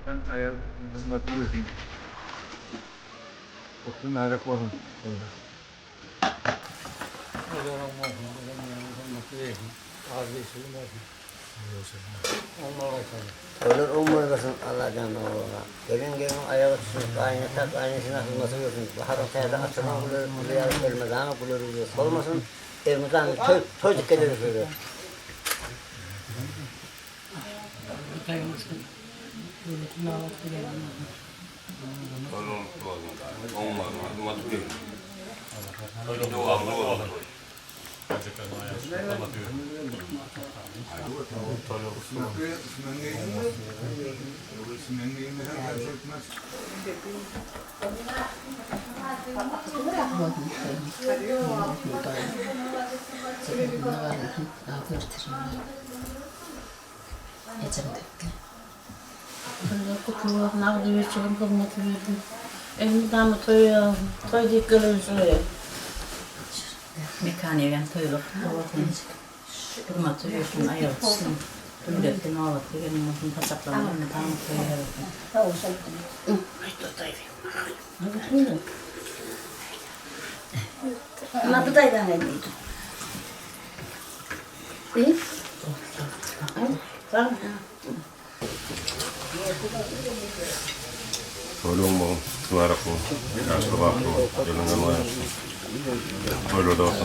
Ben ayağımı batırıyorum. Okun ayak var mı? Olur olmayasın Allah canına oğluna. Gelin ayağı tutsun, aynısını atılması görsün. Bahar ortaya açılan bulur, yarıp elmezanı bulur, olmasın. Elmezanı çocuk gelir söylüyor. Kutuğu nağdı vereceğim, kılmatı verdim. Elimden mi toyuyor, toy deyip görürsün. Mekaniğe toyuluk, kılmatı verdim, ayağı tutsun. Tümlettim, ağlatı verdim, paçaklarını tam toyuyor. Ama bu da idare edildi. İyi. Tamam. Tolong mau keluar aku, ya sebab aku jalan dengan aku. Tolong dah aku.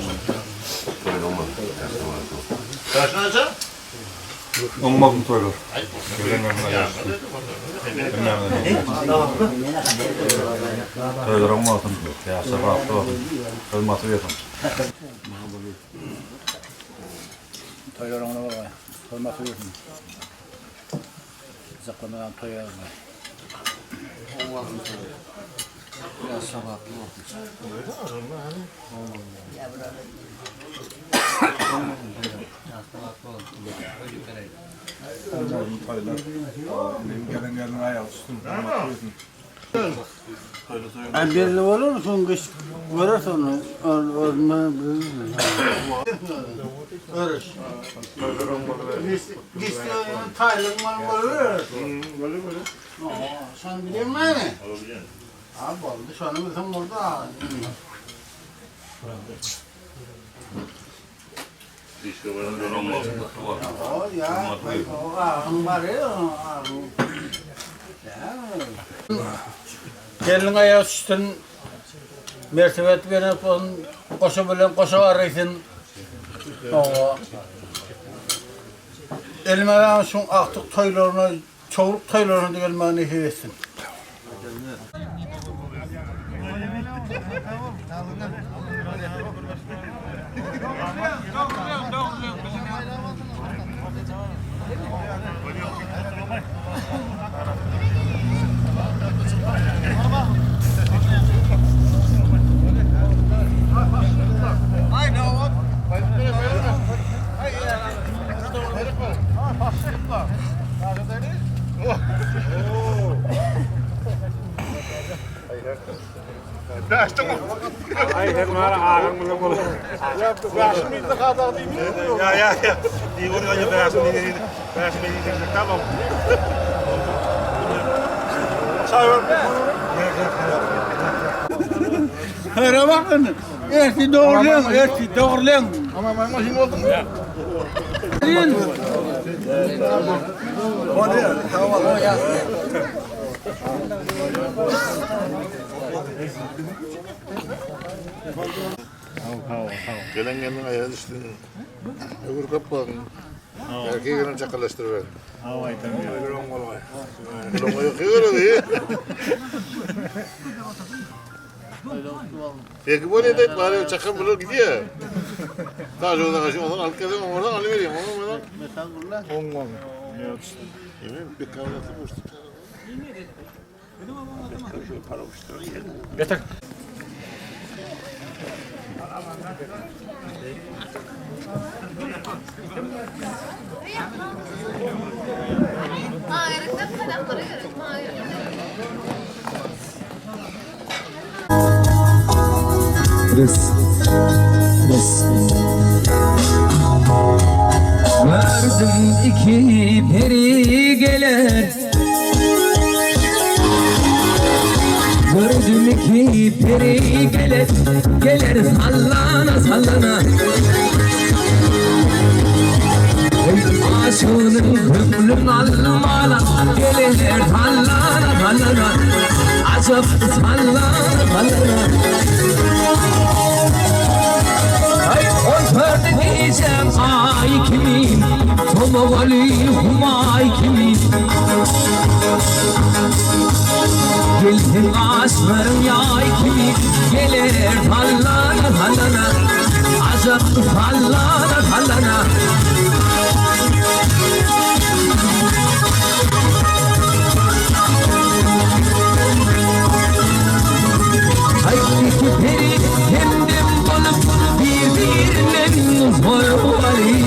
Tolong mau, ya sebab aku. Kaçın aça? Olmadım tolong. Jalan dengan aku. Benar Tolong mau tentu, ya sebab aku. Tolong masuk ya. Toylarına var. Olması yok mu? Zaklandan toylar var. Biraz sabahlı oldu. Gelen ayağı tutsun. Belli olur musun kış? Görürsen onu. Görür. Gizli taylık mal görür. Sen biliyor musun yani? Abi oldu. Şu an bizim burada. O ya. O ağın var ya. Gelin ayağı üstün mertebet verip koşu arayısın. Elime şu aktık toylarını, çoğuluk toylarını gelmeni hissetsin. Ay hep mara ağam bunu bul. Ya başım bir kadar değil mi? Ya. Di bunu aja başım ini. Başım ini tamam. Sayın. Hele bakın. Erti doğrulayın. Ama maşin oldu mu? Hadi hava ya. Gelen ayağı düştü. Öbür kapağın. Erkeği gelen çakalaştırıver. Havay tabii. Kulağıma yok öyle. Peki bu ne de bari çakın bulur gidiyor. Daha yoldan kaçıyor ondan alıp geldim oradan alıvereyim. Oradan Metal bunlar. Olmam. yemin bir kavgası boştu. Yeter. Vardım iki peri gelir iki peri gelir, gelir sallana sallana. Aşığının kömrün almana, gelir sallana sallana. Aşık sallana sallana. Ortada diyeceğim ay kimin, Tomogoli humay kimin. Gelsin aşklarım yay kimin, gelir sallana sallana. Aşık sallana sallana. Ay iki peri kendim olup birbirinin zorbaları.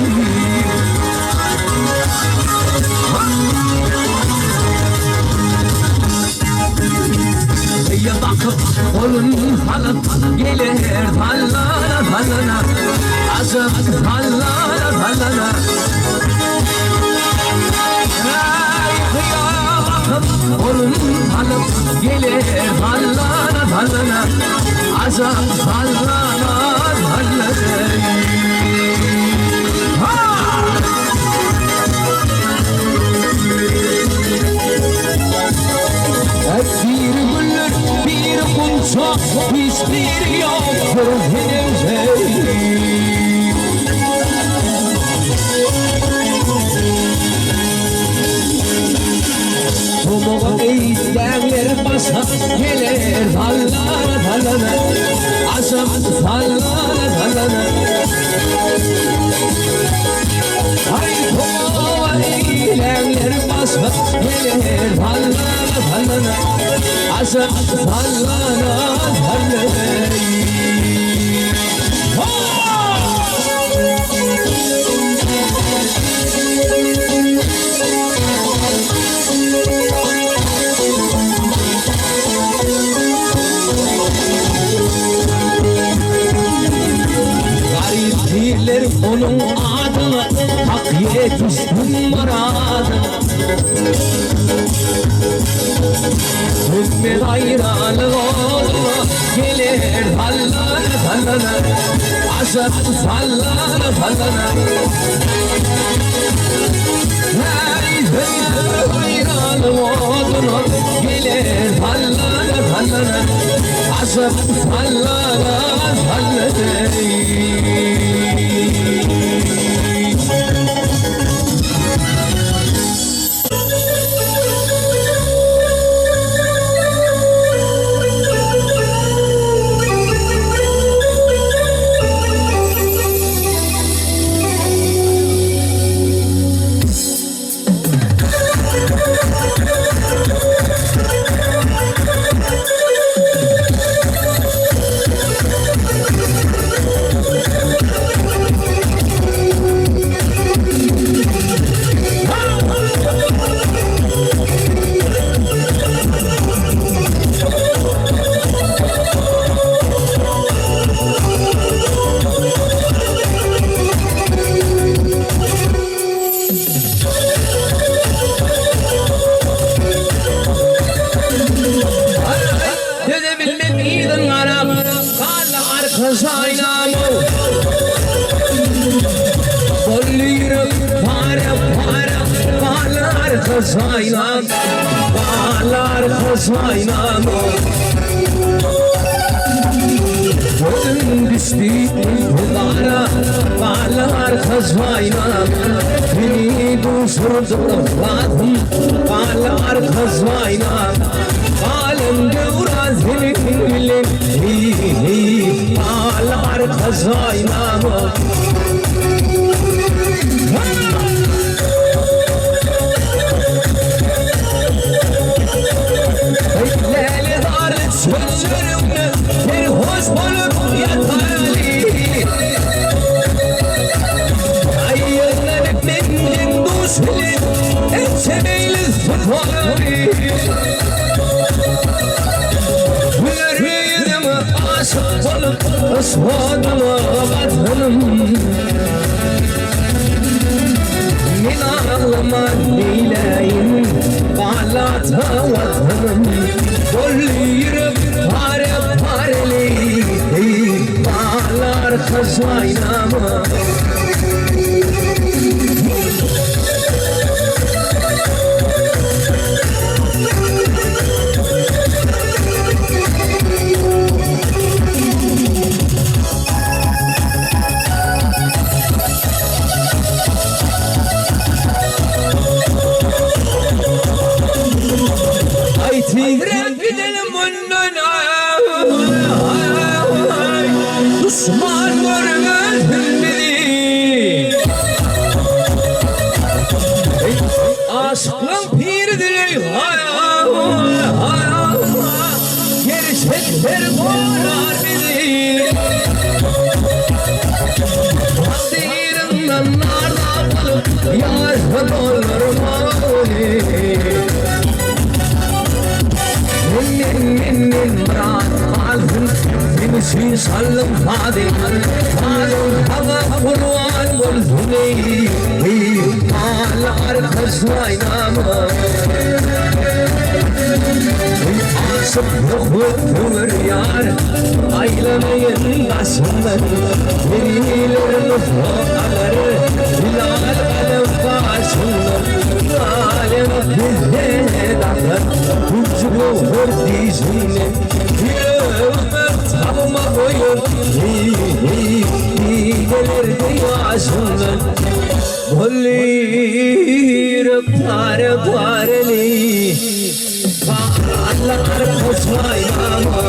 Ya bakıp kolun halıp gelir sallana sallana. Aşık sallana sallana. Ya bakıp kolun halıp gelir sallana sallana. Aşık sallana sallana. Bir güllür, bir bunça, hiçbir yoktur benim şeyim. Tomoğa eğitimler başa gelir sallana sallana. Aşık sallana sallana. Ay tomoğa eğitimler başa gelir sallana sallana. Aşık sallana sallana. Garip değiller onun adına, hak yetiştim muradına. Hükmet hayranı olma, gelir sallana sallana. Aşık sallana sallana. Hey hükmet hayranı olma, gelir sallana sallana. Aşık sallana sallana. Kazaylan, bağlar kazaylan. Gözüm düştü yollara, bağlar kazaylan. Beni düşürdü vadım, bağlar kazaylan. Alemde uğraz benim, bağlar kazaylan. Leyli dar sözlerimle bir hoş bulup yatarlı. Ayırlanıp mendin düşülü, etsemeyli tutarlı. Yüreğime aşık olup ısmadıma vatanım. Min ağlama neyleyim, bağlata vatanım. Dolu yürüp fare arkası aynama. Ay tigret gidelim bundan Osman görmedim beni Aşkın pirdir gerçekler korar beni Haddirinden narda kalıp yar olur mani من مراد عالهم يمشي يسلم هذه قالوا هذا قرآن والهني قال عرف سوينا عاصف يخوض وريار عيلمين بسمن يريل الفوق على الهلال الفاسمن عالم بالهدى Uçuyor dizine Yüreğime tamma koyun Gelirdi yaşından Bollir pare pareli Bağlar koşmayama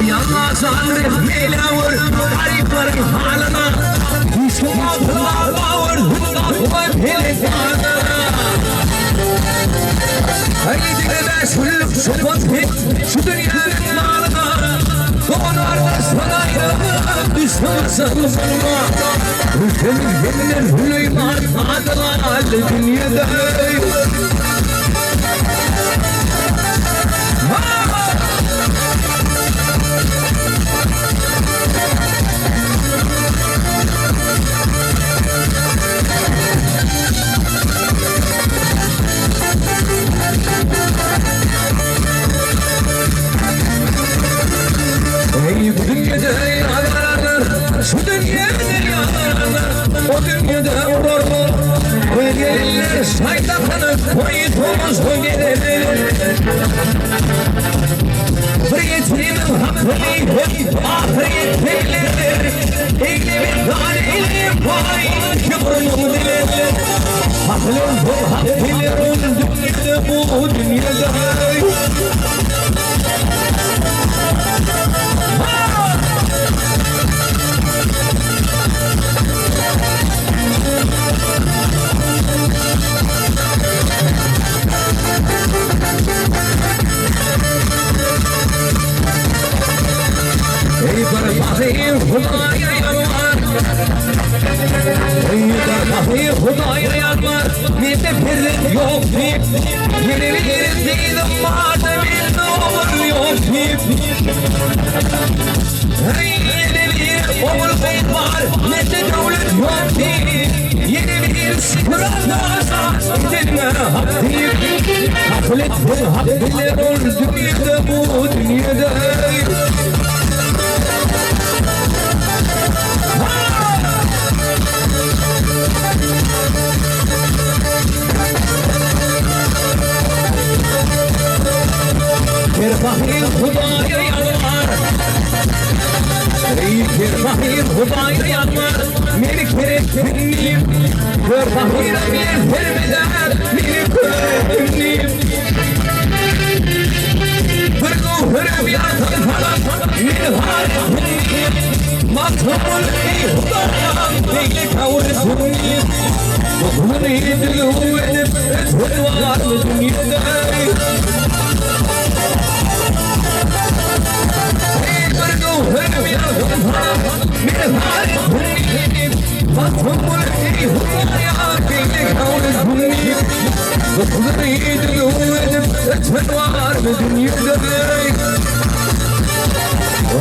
Yalnızlar melavur Arifların halına Düşmanlar bağır Hünnatlar pelefana Haydi de şulluk şubat hep Şu dünyanın malına Doğanlarda sana yalan Düşmansın sanma Ülkenin yerler Hüleyman Adılar dünyada Ey bu dünyada yaralar, şu dünyada yaralar, o dünyada vururlar. Ve gelirler saytaklanıp koyu toz o gelirler. Hürriyetimin hakkını ahiret eylerler. Eylemin tarihi payı kıvrımı dilerler. Haklım bu hak dilerim dünyada bu dünyada. Ey barbahi Hudaya yalvar Ey barbahi Hudaya yalvar Mete pirlik yok deyip Yeni bir deydim vardı bir ne olur yok deyip Ey yeni bir oğul bey var Mete devlet yok deyip Yeni bir sıkıranlarsa Dinle hak deyip Haklet bu hak diler ol dünyada bu dünyada Bir bahir Hudaya yalvar Ey bir bahir Hudaya yalvar Melik verip dinleyim Bir bahire bir vermeden Melik verip dinleyim Bir guhürüm yardım falan Melik harip dinleyim Matkul ey Hudaya Melik kavur dinleyim Dokun idlu edip Etun var mı dünyada Hürriyetimin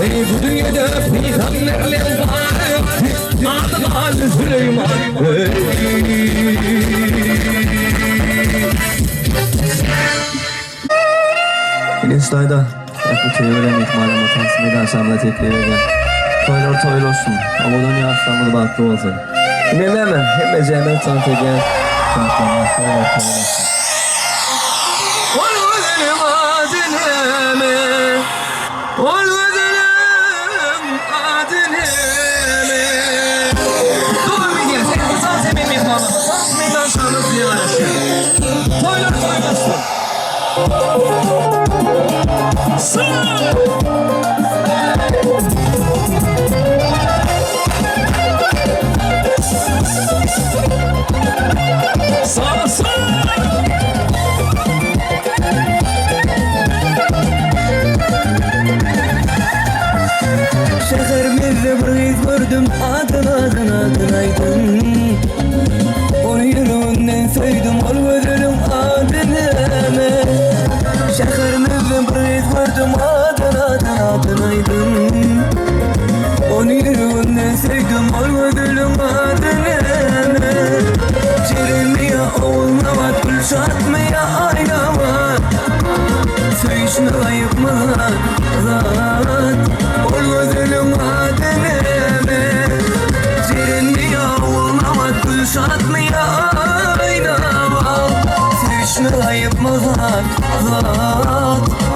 Ey bu dünyada peygamberler var Adılar Süleyman İnstayda Akıtıyı öğrenmek malum hatasını neden samla tekliğe eden Toylar toyl olsun Amadan yaşlanmadı baktı olsun Dinleme hep mecemel tanıt eden Şartlarına toylar toyl olsun Ol gözünüm adineme Ol gözünüm adineme Doğru bir diye sen kısan sebebi mihmana Meydan şanlı diye araştır Toylar toyl olsun Şehrimizde bir iz gördüm adın aydın Onu yüreğinden sevdim ol gözünüm adineme Şehrimizde bir iz gördüm adın aydın Onu yüreğinden sevdim ol gözünüm adineme Çerilmeye oğulmavat gülşatmaya aynavat Söyüşünü ayıpmavat Ol gözünüm adineme Çerilmeye oğulmavat gülşatmaya aynavat Söyüşünü ayıpmavat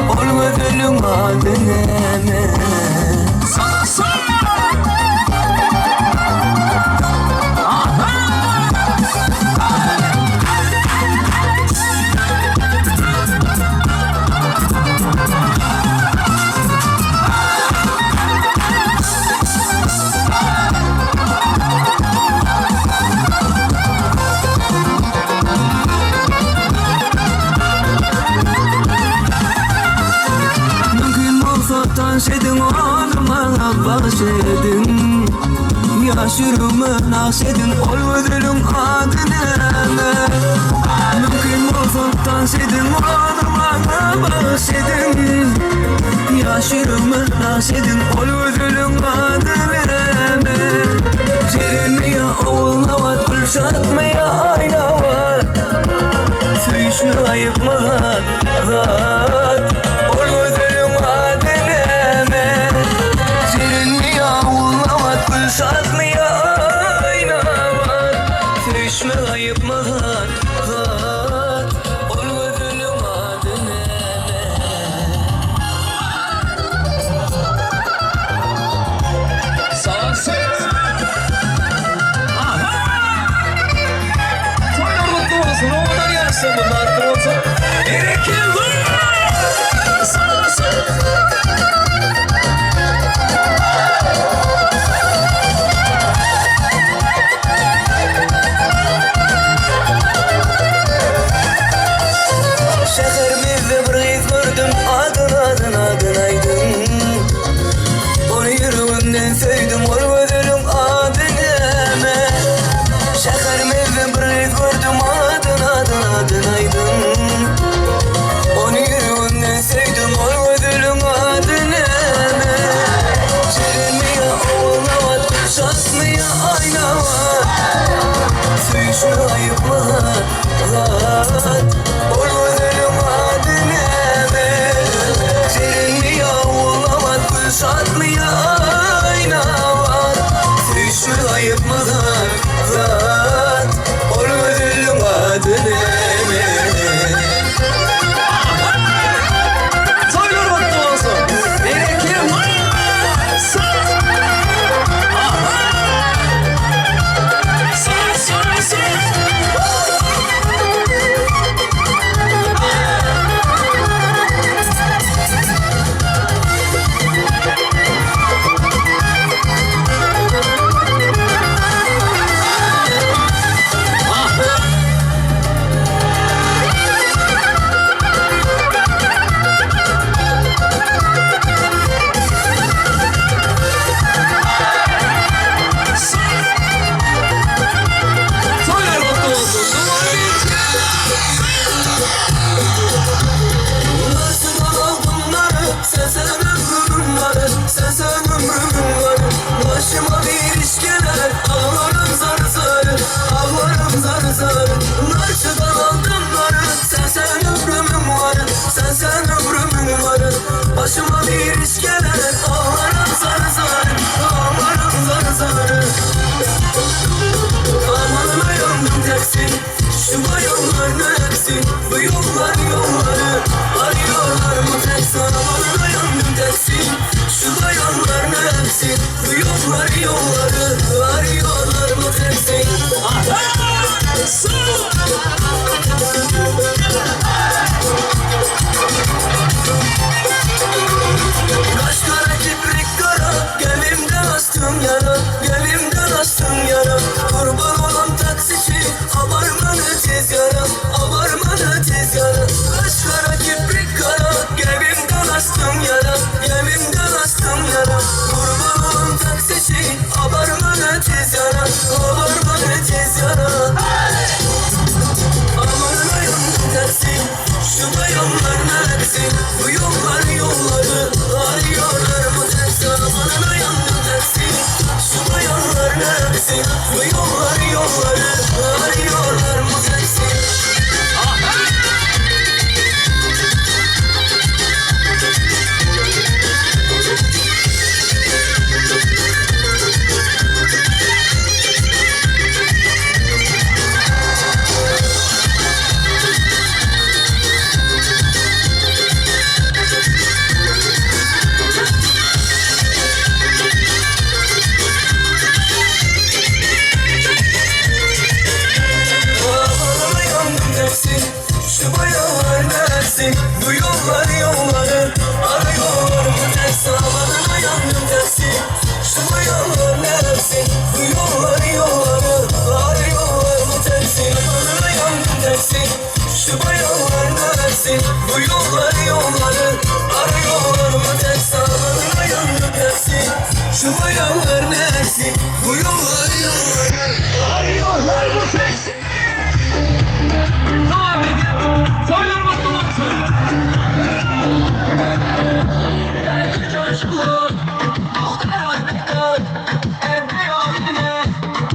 Ol gözünüm adineme nakşedin Olmana bahşedin Yaşırımı nakşedin Ol ödülün adını Mümkün olsun dans edin Olmana bahşedin Yaşırımı nakşedin Ol ödülün adını Serin ya oğulna var Külşatmaya ayna var Söyüşü ayıpma rahat Ol ödülün adını Serin ya oğulna var Külşatmaya ayna var Söyüşme ayıpma rahat Ol ödülün adını Sağ söz Oğlan yarısı bunlar olsa gerekir Şehrimizde bir iz gördüm adın aydın Onu yürüğünden sevdim ol ödülüm adını Şehrimizde bir iz gördüm adın aydın Onu yürüğünden sevdim ol ödülüm adını Çevirmeye oğulna var Kuşatmaya ayna var Söyüşme ayıpma rahat Ol ödülüm adını Çevirmeye oğulna var Kuşatmaya ayna var Söyüşme ayıpma rahat Ol ödülüm adını Soylar baktı olsun Gerekir Soylar baktı olsun Nasıl aldım bunları Sen ömrüm var Sen ömrüm var Başıma bir iş gelir Ağlarım zar zar Ağlarım zar zar Nasıl aldım bunları Sen ömrüm var Sen ömrüm var Başıma bir iş gelir Ağlarım zar zar Ağlarım zar zar Amanına yandım teksin Şu bayonlar ne eksin Bu yolları Arıyorlar mı teksin Amanına yandım teksin Şu bayonlar ne eksin Bu yolları Arıyorlar mı teksin Kaş kara kibrik kara Gelimden astım yara Gelimden astım yara Kurban olan taksici Abarmanı tez yara Abarmanı tez yara Kaş kara kibrik kara Gelimden astım yara Gelimden astım yara Kurban olan taksici Abarmanı tez yara Abarmanı tez yara Amanına yandım tersin Şu bayanlar ne eksin Bu yolları Arıyorlar mı tersin Amanına yandım tersin Şu bayanlar ne eksin Bu yolları Arıyorlar mı tersin Başıma yağar nesi bu yollar arıyorlar bu sesi. Tamam peki. Soylar Müslüman söyle. Belki coşkun muhtar var bekar. Evde yolunu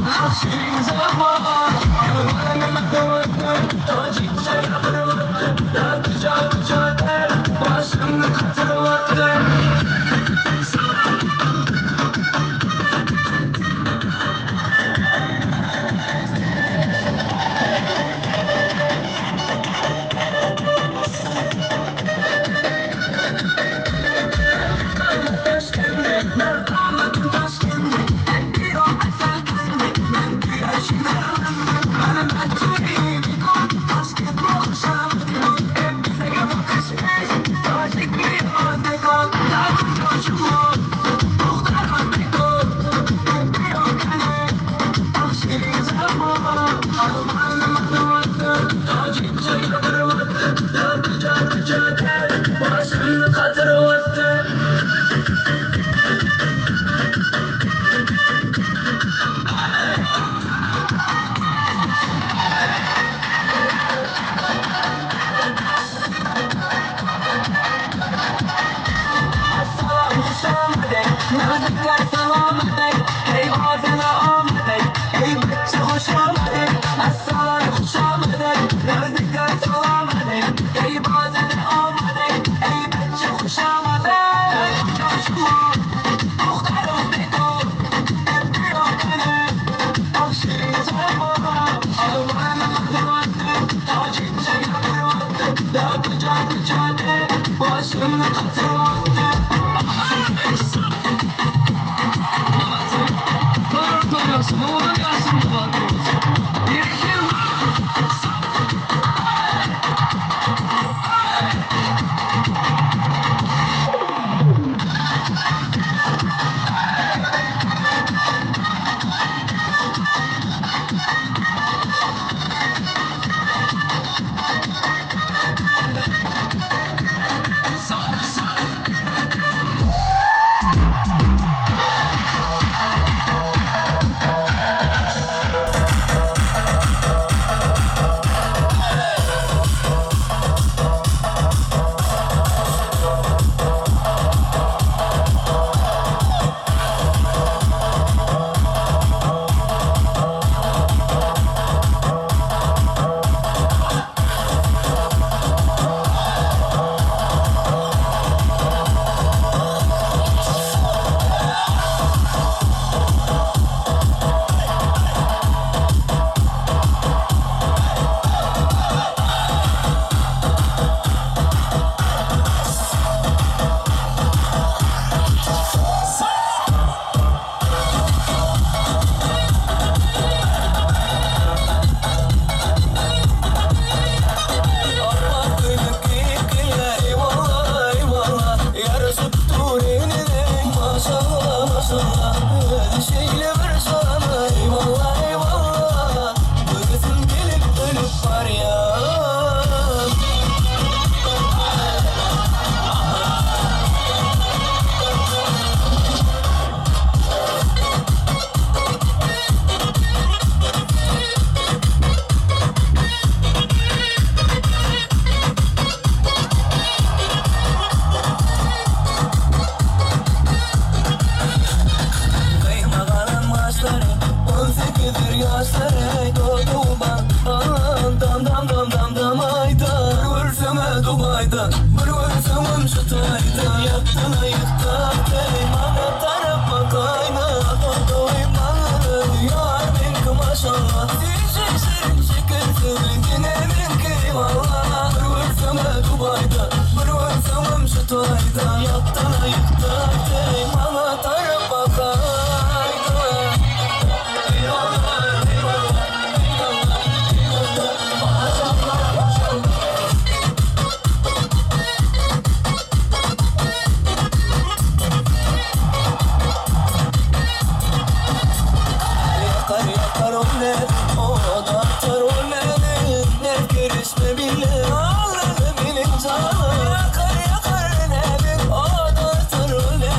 nasıl zaman. Yollarını mehmettir. Tacikçe yapırmaktır. Yakıca der. Başımı katırmaktır. Yakar yakar ne bin o da turul ne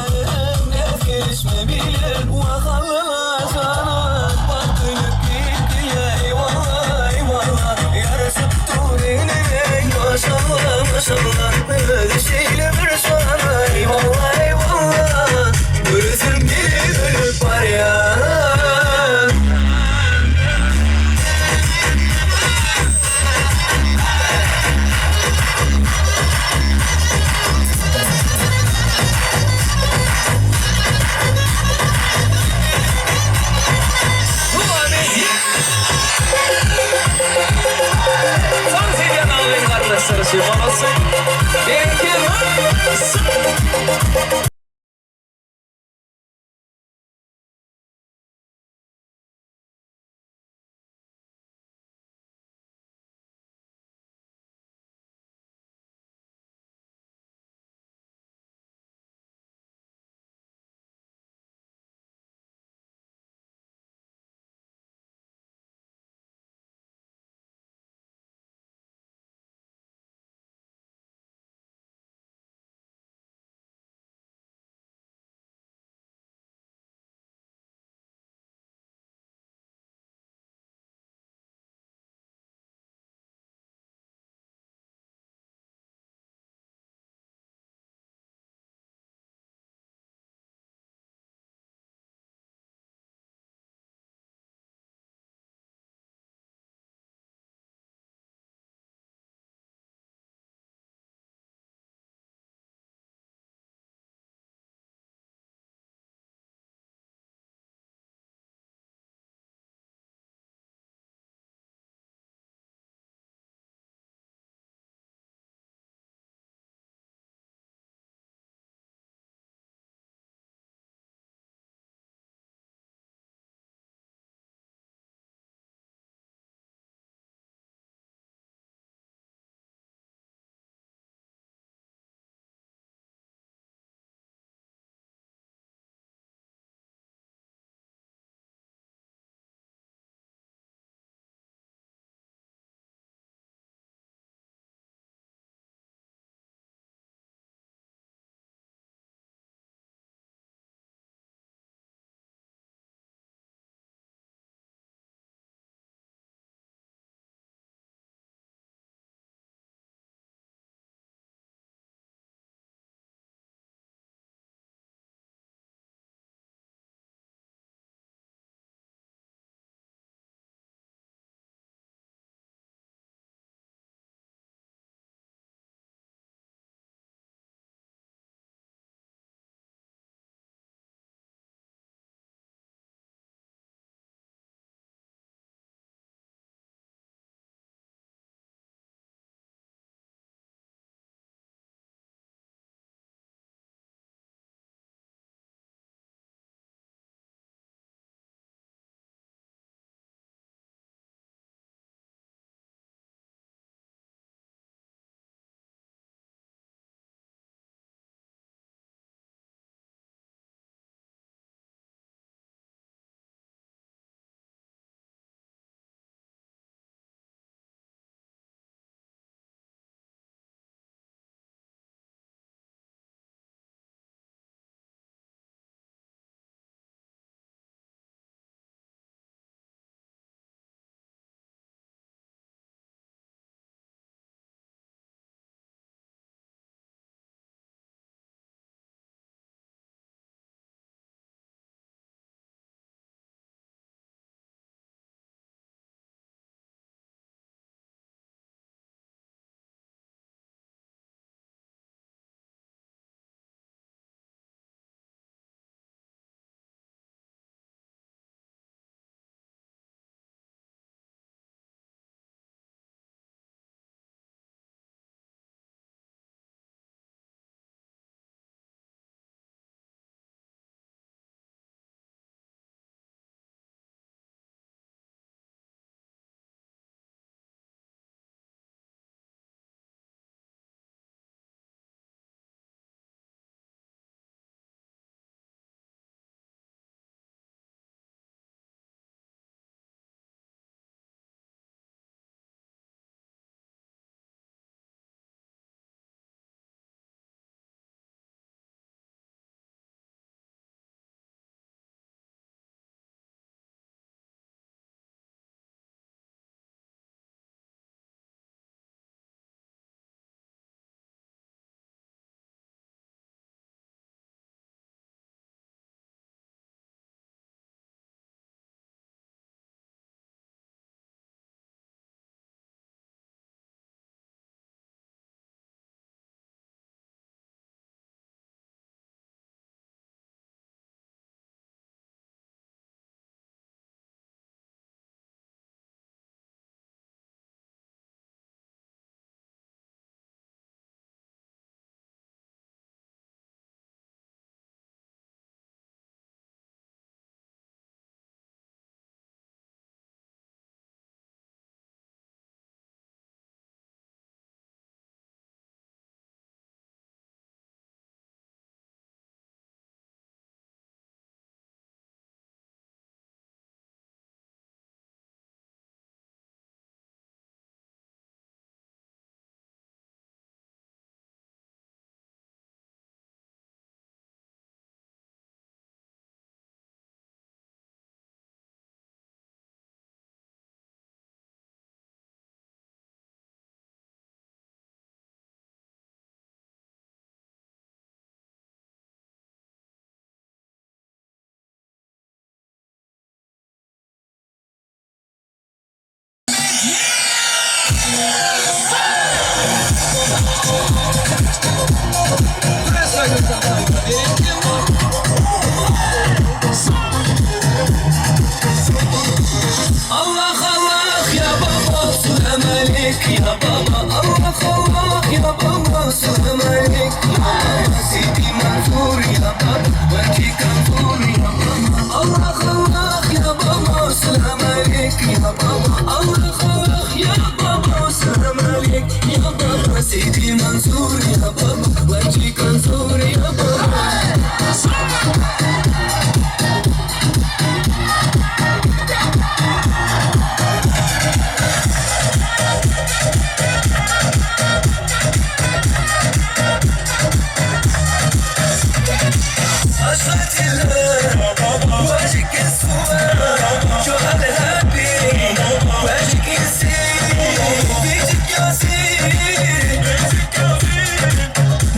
Allah Allah ya baba selam aleyküm ya baba Allah Allah ya baba selam aleyküm ya baba Sidi Mansur ya baba Vaki Kanfur ya baba Allah Allah ya baba selam aleyküm ya baba Allah Allah ya baba selam aleyküm ya baba Sidi Mansur ya baba Vaki Kanfur ya baba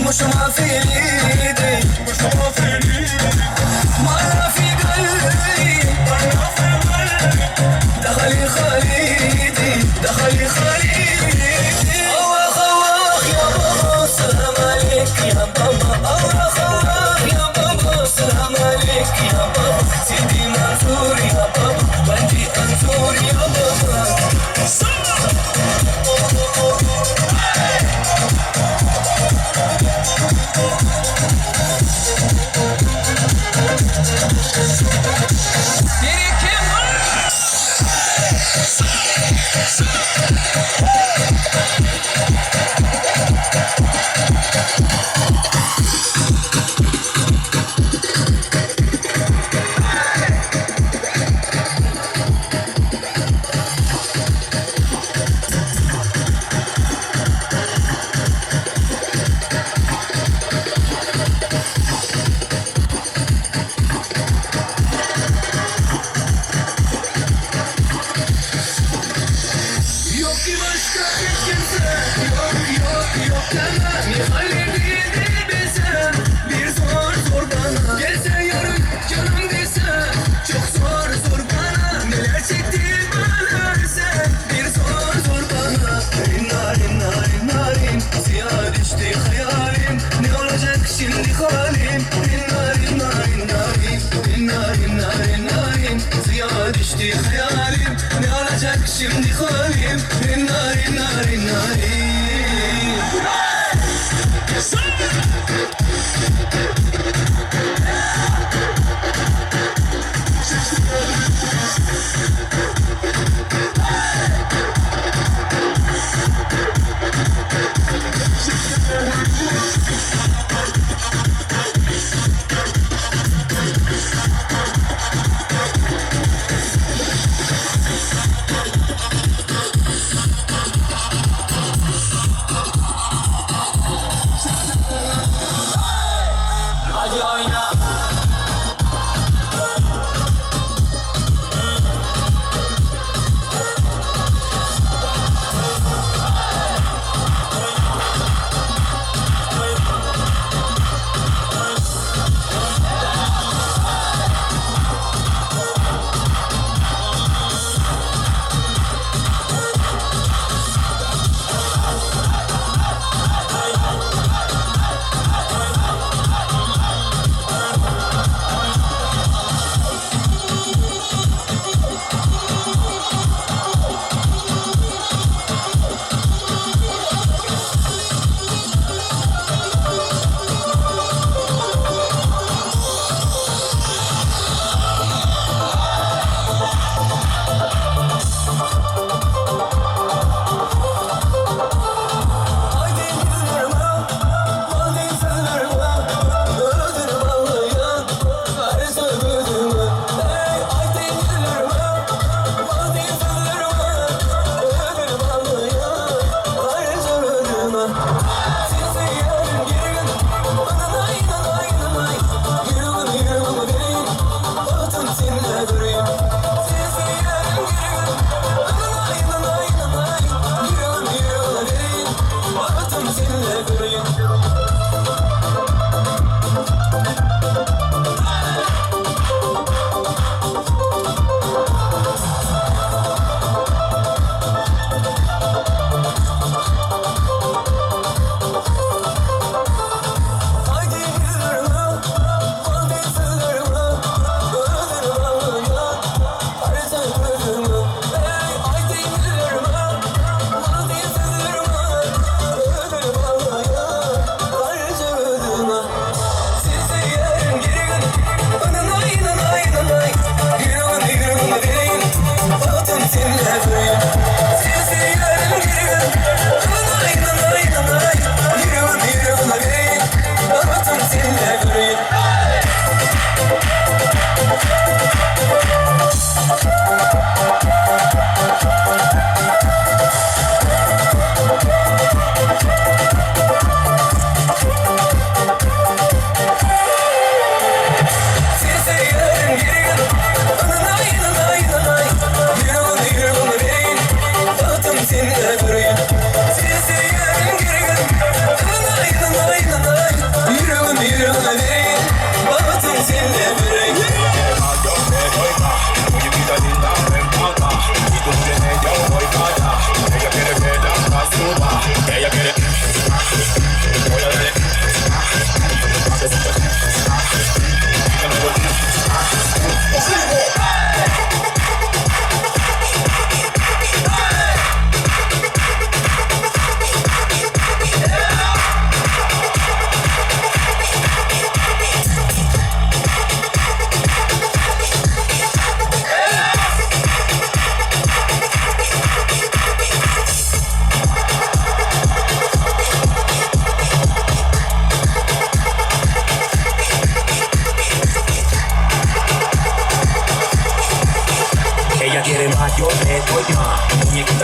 مش ما في ايدي مش ما في ايدي ما في قلبي دخلي خليدي دخلي خليدي الله الله يا بابا سلام عليك يا بابا الله الله يا بابا سلام عليك يا بابا سيدي منصور يا بابا بنتي انصور يا بابا düştü hayalim ne olacak şimdi halim narin narin narin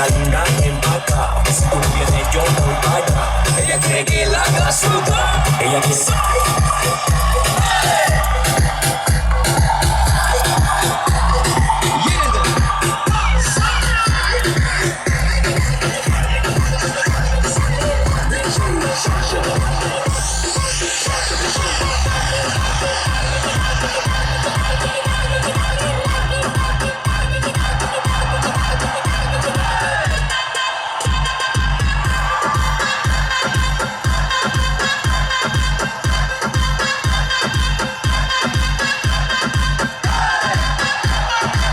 la linda empaca. Si tú vienes yo voy para allá. Ella cree que la haga sugar. Ella quiere